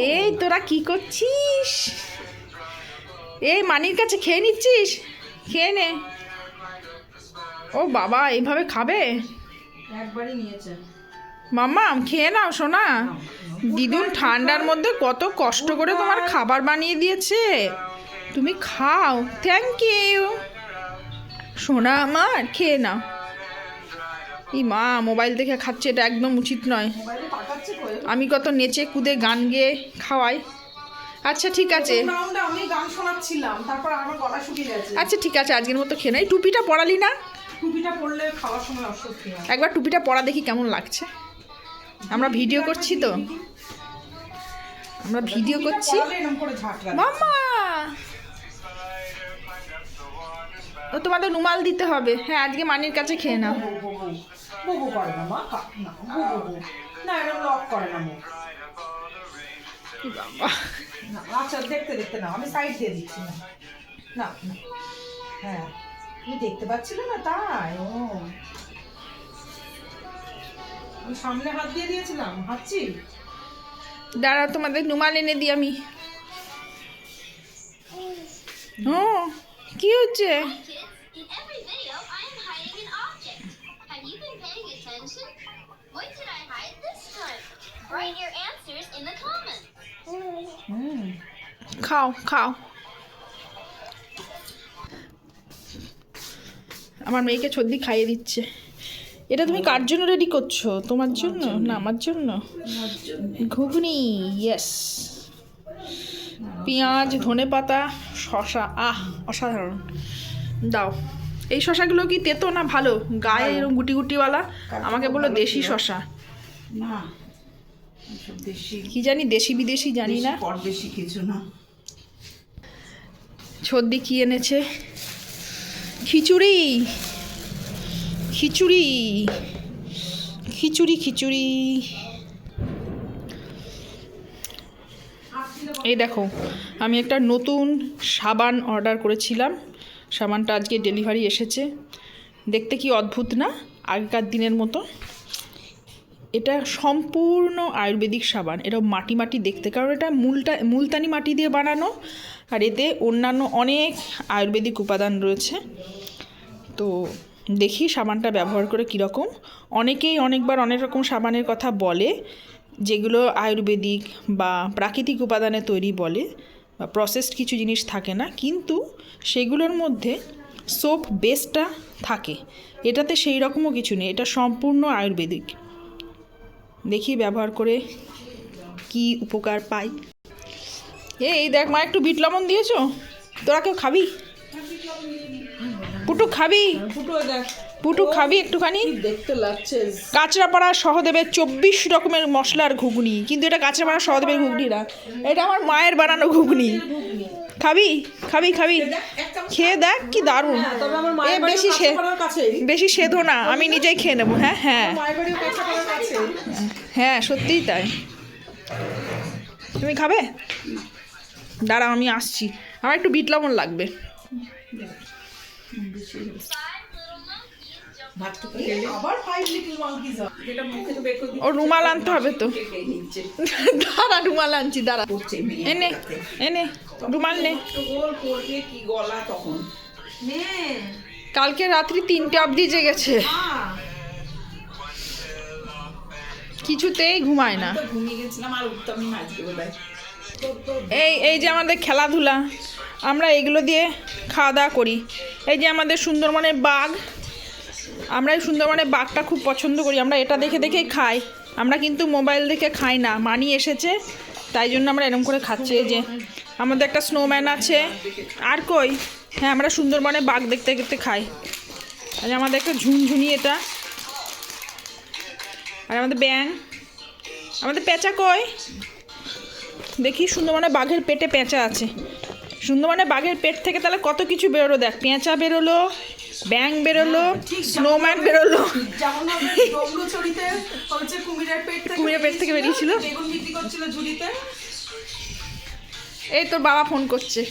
এই তোরা কি করছিস? এই মানির কাছে খেয়ে নিচ্ছিস? খেয়ে নে। ও বাবা, এইভাবে খাবে? একবারই নিয়েছে। মাম্মা খেয়ে নাও সোনা। দিদুন ঠান্ডার মধ্যে কত কষ্ট করে তোমার খাবার বানিয়ে দিয়েছে, তুমি খাও। থ্যাংক ইউ সোনা আমার, খেয়ে নাও। ই মা, মোবাইল দেখে খাচ্ছে, এটা একদম উচিত নয়। আমি কত নেচে কুদে গান গেয়ে খাওয়াই। আচ্ছা ঠিক আছে, আমি গান শোনাচ্ছিলাম, তারপর আমার গলা শুকিয়ে গেছে। আচ্ছা ঠিক আছে, আজকের মতো খেয়ে নাও। এই টুপিটা পরালি না? টুপিটা পরলে খাওয়ার সময় অস্বস্তি হয়। একবার টুপিটা পরা দেখি কেমন লাগছে। আমরা ভিডিও করছি তো, আমরা ভিডিও করছি। মাম্মা, ও তোমাদের রুমাল দিতে হবে। হ্যাঁ, আজকে মানির কাছে খেয়ে নাও। বুবু করে না মা, না এরকম লক করে না মুখ। বাবা, আচ্ছা দেখতে দেখতে না, আমি সাইড দিয়ে দিচ্ছি। না না না, হ্যাঁ তুমি দেখতে পাচ্ছিলে না তাই। ও আমি সামনে হাত দিয়ে দিয়েছিলাম, হাঁচছি। দাঁড়া, তোমাদের রুমাল এনে দিই আমি। ও কি হচ্ছে? খাও খাও। আমার মেয়েকে সর্দি খাইয়ে দিচ্ছে। এটা তুমি কার জন্য রেডি করছো? তোমার জন্য না আমার জন্য? ঘুগনি, ইয়েস। পেঁয়াজ, ধনেপাতা, শশা, আহ অসাধারণ। দাও। এই শশাগুলো কি তেতো না ভালো? গায়ে এরকম গুটি গুটিওয়ালা। আমাকে বললো দেশি শশা। না দেশি কি জানি, দেশি বিদেশি জানি না। পরদেশি কিছু না। সর্দি কি এনেছে? খিচুড়ি খিচুড়ি খিচুড়ি খিচুড়ি। এই দেখো, আমি একটা নতুন সাবান অর্ডার করেছিলাম। সাবানটা আজকে ডেলিভারি এসেছে। দেখতে কি অদ্ভুত না, আগেকার দিনের মতো। এটা সম্পূর্ণ আয়ুর্বেদিক সাবান। এটা মাটি মাটি দেখতে, কারণ এটা মুলতানি মাটি দিয়ে বানানো, আর এতে অন্যান্য অনেক আয়ুর্বেদিক উপাদান রয়েছে। তো দেখি সাবানটা ব্যবহার করে কীরকম। অনেকেই অনেকবার অনেক রকম সাবানের কথা বলে, যেগুলো আয়ুর্বেদিক বা প্রাকৃতিক উপাদানে তৈরি বলে, বা প্রসেসড কিছু জিনিস থাকে না, কিন্তু সেগুলোর মধ্যে সোপ বেসটা থাকে। এটাতে সেই রকমও কিছু নেই, এটা সম্পূর্ণ আয়ুর্বেদিক। দেখি ব্যবহার করে কি উপকার পাই। এই দেখ মা, একটু বিট লবণ দিয়েছো। তোরা কেউ খাবি? পুটু খাবি? পুটু খাবি একটুখানি? দেখতে লাগছে কাঁচরাপাড়া সহদেবের 24 রকমের মশলার ঘুগনি, কিন্তু এটা কাঁচরাপাড়া সহদেবের ঘুগনি না, এটা আমার মায়ের বানানো ঘুগনি। খাবি খাবি খাবি, খেয়ে দেখ কি দারুণ। এ বেশি সেধো না, আমি নিজেই খেয়ে নেবো। হ্যাঁ হ্যাঁ হ্যাঁ, সত্যিই তাই। তুমি খাবে? দাঁড়াও আমি আসছি, আমার একটু বিট লবণ লাগবে। ও রুমাল আনতে হবে তো। দাঁড়া, রুমাল আনছি, দাঁড়া। এনে এনে রুমাল নে। কালকে রাত্রি 3টে অবধি জেগেছে, কিছুতেই ঘুমায় না। এই যে আমাদের খেলাধুলা, আমরা এগুলো দিয়ে খাওয়া দাওয়া করি। এই যে আমাদের সুন্দরবনের বাঘ, আমরা এই সুন্দরবনের বাঘটা খুব পছন্দ করি। আমরা এটা দেখে দেখেই খাই, আমরা কিন্তু মোবাইল দেখে খাই না। মানি এসেছে তাই জন্য আমরা এরকম করে খাচ্ছি। এই যে আমাদের একটা স্নোম্যান আছে, আর কই, হ্যাঁ আমরা সুন্দরবনে বাঘ দেখতে দেখতে খাই। আর আমাদের একটা ঝুনঝুনি, এটা। আর আমাদের ব্যাং, আমাদের পেঁচা কই দেখি। সুন্দরবনে বাঘের পেটে পেঁচা আছে। সুন্দরবনে বাঘের পেট থেকে তাহলে কত কিছু বেরোলো দেখ। পেঁচা বেরোলো, ব্যাং বেরোলো, স্নোম্যান বেরোলো। কুমিরের পেট থেকে বেরিয়েছিল। এই তোর বাবা ফোন করছে।